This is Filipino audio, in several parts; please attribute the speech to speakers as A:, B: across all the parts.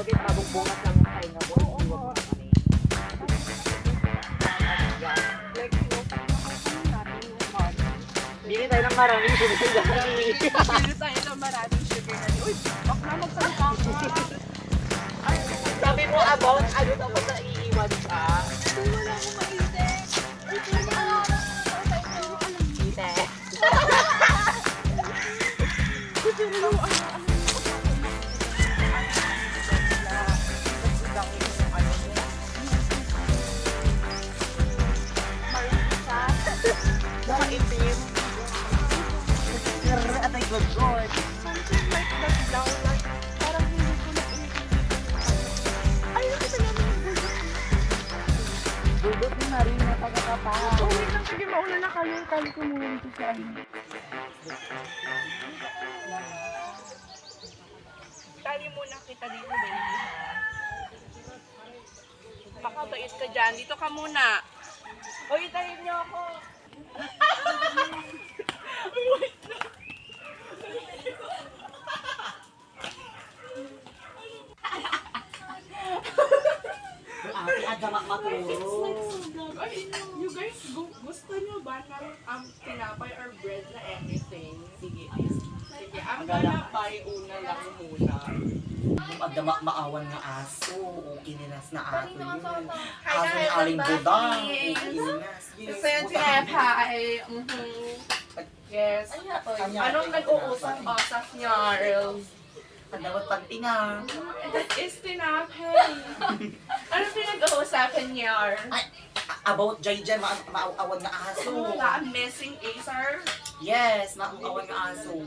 A: Bakit mabugbungat lang yung pahinga mo? Hindi mo kami. Bili tayo ng maraming sugar.
B: Bili tayo ng maraming sugar. Uy, bak na magsalita ka.
A: Sabi mo about ano tapos na iiwan ka.
B: Wala akong maisip.
A: Ite. Nakaitim. At ay good.
B: Something like that daw. Like, parang hindi ko na ay, nakita namin yung bulldog.
A: Bulldog ni Marie na pagkakapa.
B: Oh, wait lang. Sige, mauna na kayo. Tali ko muna dito sa ano. Tali muna kita dito, baby. Makabait ka dyan. Dito ka muna. Uy, tayin niyo ako.
A: Ate, agama maturo.
B: Ay, you guys, gusto niyo ba ng tinapay or bread na anything?
A: Sige.
B: Sige, I'm gonna buy una lang muna.
A: Pagdamak maawan nga aso. Kininas na ato yun. Aso ni Aling Budang. Kininas.
B: Gusto yung tinapay. Yes. Anong nag-uusap usap niya, Earl?
A: Ang dapat pagtinga.
B: That is tinapay. Ano pinag-uusapan niya?
A: Ay, about Jai maawan nga aso.
B: Wala, I'm missing Acer.
A: Yes, maawan nga aso.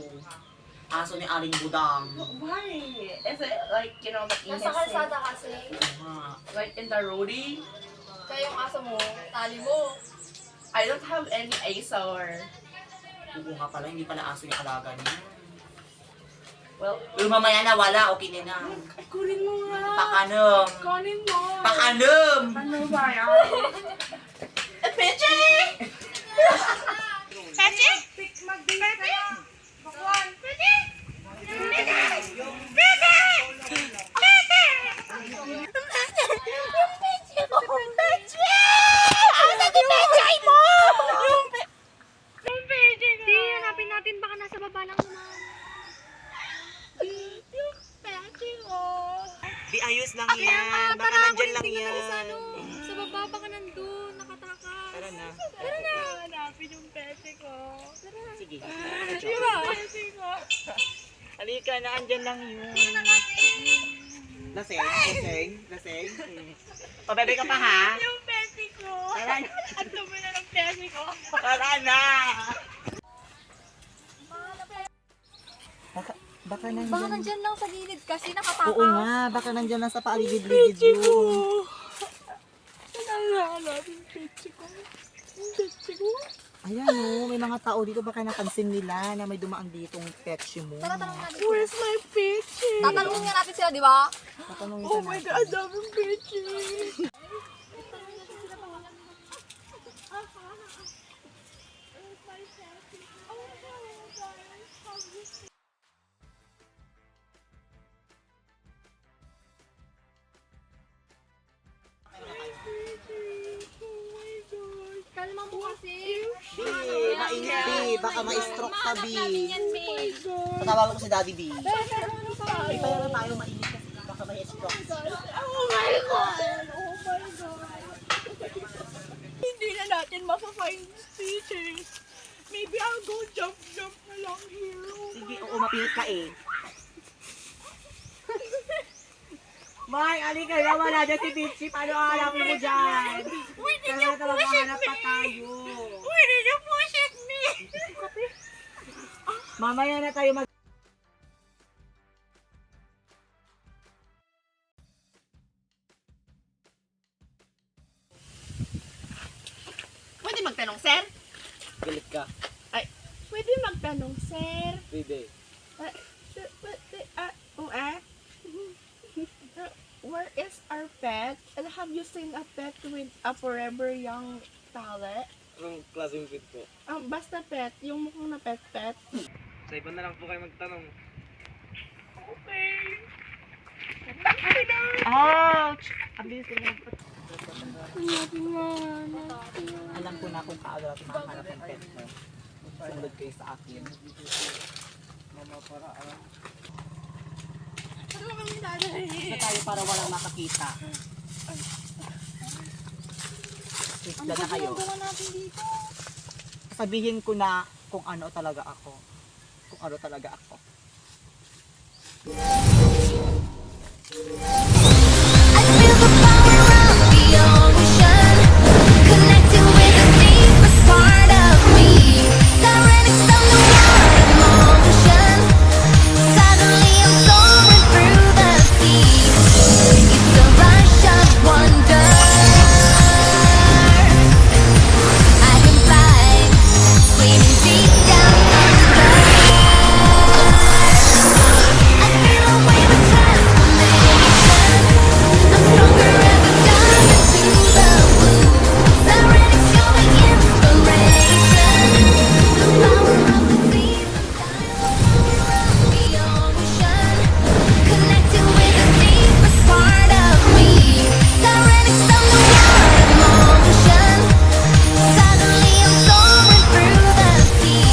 A: Aso ni Aling Budang.
B: Why? Is it like, you know, the
C: Nasa kalsada kasi.
B: like in the roadie?
C: Kaya yung aso mo, tali mo.
B: I don't have any Acer.
A: Oo nga pala, hindi pala aso yung alaga niya.
B: Well,
A: Pero mamaya na wala, okay na.
B: kunin mo nga.
A: Pakanom.
B: Kunin mo.
A: Pakanom!
B: Ano ba yan?
A: Peche!
B: Peche? Mag-date kayo. Bakwan. Peche?
C: Baka nasa baba lang naman.
A: Di ayos lang
C: Kaya
A: yan.
C: nga,
A: Baka
C: tara,
A: nandyan lang
C: kunin tingnan natin sa
A: yan.
C: ano. Sa baba, baka nandun, nakatakas.
A: Tara na.
C: Tara na.
B: Hanapin yung pete ko.
A: Sige.
B: Diba? Pete ko.
A: Halika na, andyan lang yun. Laseng? Laseng? Laseng? Pabebe ka pa ha?
B: Yung pete ko.
A: Tara na.
B: At dumi na ng pete ko.
A: Tara na! Baka
C: Baka
A: nandyan.
C: nandyan lang sa gilid kasi nakatakas.
A: Oo nga, baka nandyan lang sa paaligid-ligid yun.
B: Nalala yung pete ko. Yung pete ko.
A: Ayan o, may mga tao dito baka napansin nila na may dumaan ditong petsi mo.
C: Tara, tanong natin.
B: Where's my pete?
C: Tatanungin nga natin sila, di ba?
A: Tatanungin
B: Oh
A: ka
B: my
A: natin.
B: God, ang daming pete.
C: Kalma mo kasi.
A: B, mainit B, baka ma-stroke ka B.
C: Yan, babe.
A: Patawagan ko si Daddy B. Ay, kaya na tayo mainit kasi baka ma-stroke.
B: Oh my God! Oh my God! Hindi na natin mapa-find speeches. Maybe I'll go jump na lang here.
A: Sige, oo, mapilit ka eh. May, alika na, wala dyan si Bitchy. Paano hanapin mo dyan? Kaya na maghanap pa tayo.
B: Why did you push at me?
A: Mamaya na tayo mag...
B: Pwede magtanong, sir?
A: Galit ka.
B: Pwede magtanong, sir?
A: Pwede.
B: Where is our pet? And have you seen a pet with a forever young palette?
D: Anong klaseng fit po?
B: Basta pet, yung mukhang na pet-pet.
D: Sa iba na lang po kayo magtanong.
B: Okay. Takbo na!
A: Ouch! Ang bilis ko naman.
B: Natin.
A: Alam ko na kung kaano natin makahanap ng pet mo. Sumunod kayo sa akin.
B: Ano ba kami dadalhin?
A: Isa tayo para walang makakita. Isla na kayo.
C: Gawa natin dito.
A: Sabihin ko na kung ano talaga ako. Kung ano talaga ako.
D: I feel the power of the ocean, connecting with the deepest part of me. Sirening some wild emotion. Suddenly I'm soaring through the sea. It's a rush of wonder. I can fly, swimming deep down under. I feel a wave of transformation. I'm stronger as I dive into the blue. Sirening showing inspiration. The power of the seas and the ocean, connecting with the deepest part of me. Sirening some wild emotion. Suddenly I'm soaring through the sea.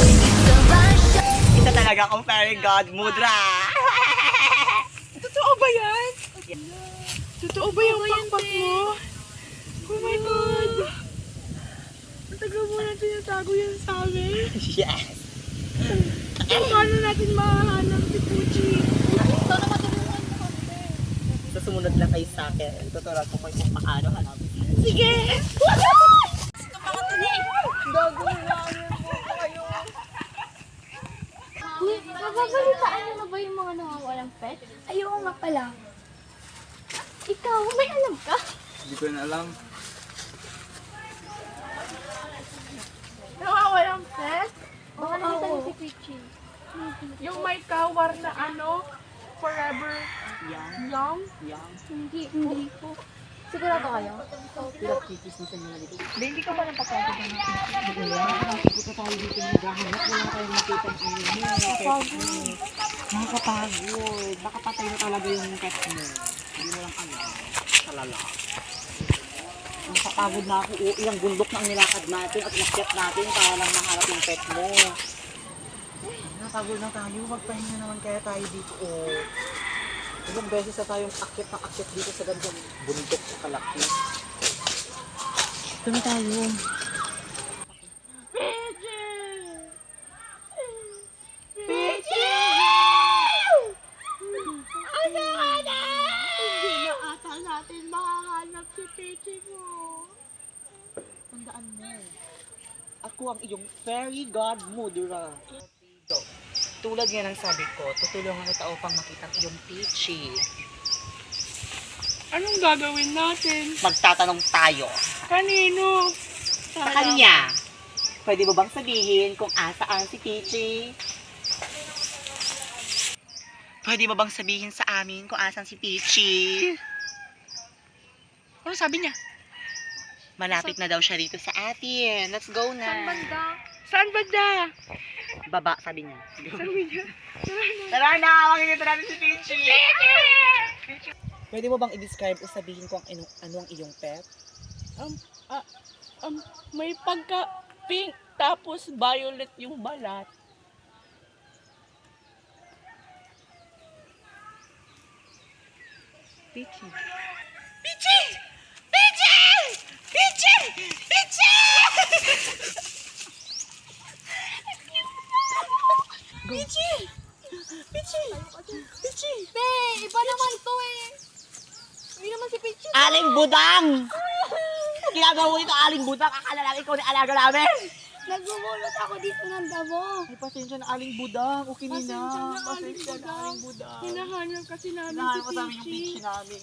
D: It's a rush of
A: Isa talaga akong fairy god, Mudra!
B: Totoo ba yan? Totoo ba yung pakpak mo? Oh my God! Matagal mo natin tinatago yan sa amin.
A: Yes!
B: Paano natin mahahanap si Puchi?
C: Sana matulungan mo kami.
A: So sumunod lang kayo sa akin. Tuturuan ko kayo kung paano hanapin.
B: Sige!
D: Uy, nababalitaan mo na ba yung mga nawawalang pet? Ayoko nga pala. Ikaw, may alam ka?
E: Hindi ko na alam.
B: Nawawalang pet?
D: Baka nakita niyo si Pichi.
B: Yung may kawar na ano? Forever
A: Yang,
B: young?
A: yang.
D: Hindi po. Sigurado kayo?
A: Pilot titis mo sa mga dito.
B: Hindi ka ba napapagod na natin?
A: Nakakapagod tayo dito naghahanap. Wala tayong makita ang Nakakapagod. Baka patay na talaga yung pet mo. Hindi mo lang alam. Salala. Nakakapagod na ako. Ilang bundok na ang nilakad natin at nakyat natin para lang mahanap yung pet mo. Nakakapagod na tayo. Magpahinga naman kaya tayo dito. Ilang beses na tayong akyat dito sa gandang bundok sa kalaki. Dami tayo.
B: Hindi na ata natin makahanap si Pichi mo.
A: Tandaan mo. Ako ang iyong fairy godmother. Tulad nga ng sabi ko, tutulungan kita upang makita ang iyong Peachy.
B: Anong gagawin natin?
A: Magtatanong tayo
B: Kanino?
A: sa kanya. Pwede mo bang sabihin kung asaan si Peachy? Pwede mo bang sabihin sa amin kung asan si Peachy? Ano sabi niya? Malapit na daw siya dito sa atin. Let's go na.
C: Saan banda?
B: Saan banda?
A: Baba, sabi niya.
B: Sabi niya.
A: Tara na! Makikita natin si Peachy! Pwede mo bang i-describe o sabihin kung ano ang iyong pet?
B: May pagka-pink tapos violet yung balat.
A: Peachy.
B: Pichi! Pichi! Pichi! Pichi! Pichi! Pichi! Pichi!
C: Be, iba naman to eh. Hindi naman si Pichi.
A: Aling Budang! Ginagawa mo ito, Aling Budang. Akala lang ikaw ni alaga namin.
D: Nagmumulot ako dito ng damo.
A: Ay, pasensya na, Aling Budang. Okay na.
B: Pasensya na, Aling
A: Budang.
B: Hinahanap kasi namin
A: Hinahanap
B: si
A: ko sa amin yung
B: Pichi.
A: Peachy namin.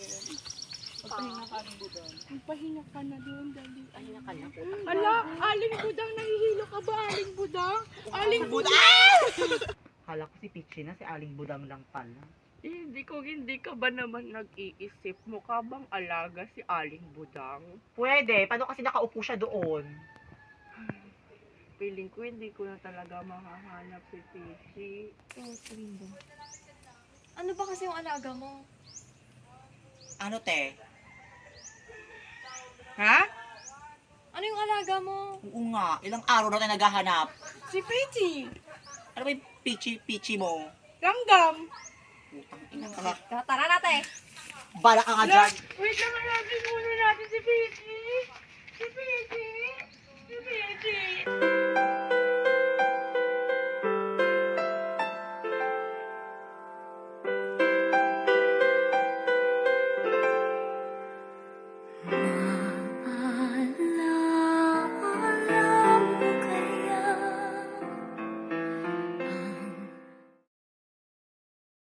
A: Magpahinga ka, Aling Budang.
B: Magpahinga ka na doon, dali.
A: Pahinga ka na po.
B: Ala, Aling Budang, nahihilo ka ba, Aling Budang? Aling
A: Budang!
B: Budang!
A: Kala ko si Peachy na, si Aling Budang lang pala.
B: Hindi ka ba naman nag-iisip? Mukha bang alaga si Aling Budang?
A: Pwede. Paano kasi nakaupo siya doon?
B: Feeling ko hindi ko na talaga mahahanap si Pichi.
C: Ano ba kasi yung alaga mo?
A: Ano, te?
B: Ha?
C: Ano yung alaga mo?
A: Oo nga, ilang araw na tayo naghahanap.
B: Si Peachy.
A: Ano ba yung pichi mo?
B: Langgam.
A: Putang ina ka.
C: Tara na, te.
A: Bala ka nga dyan.
B: Wait lang, hanapin muna natin si Peachy. Si Peachy. Si Peachy.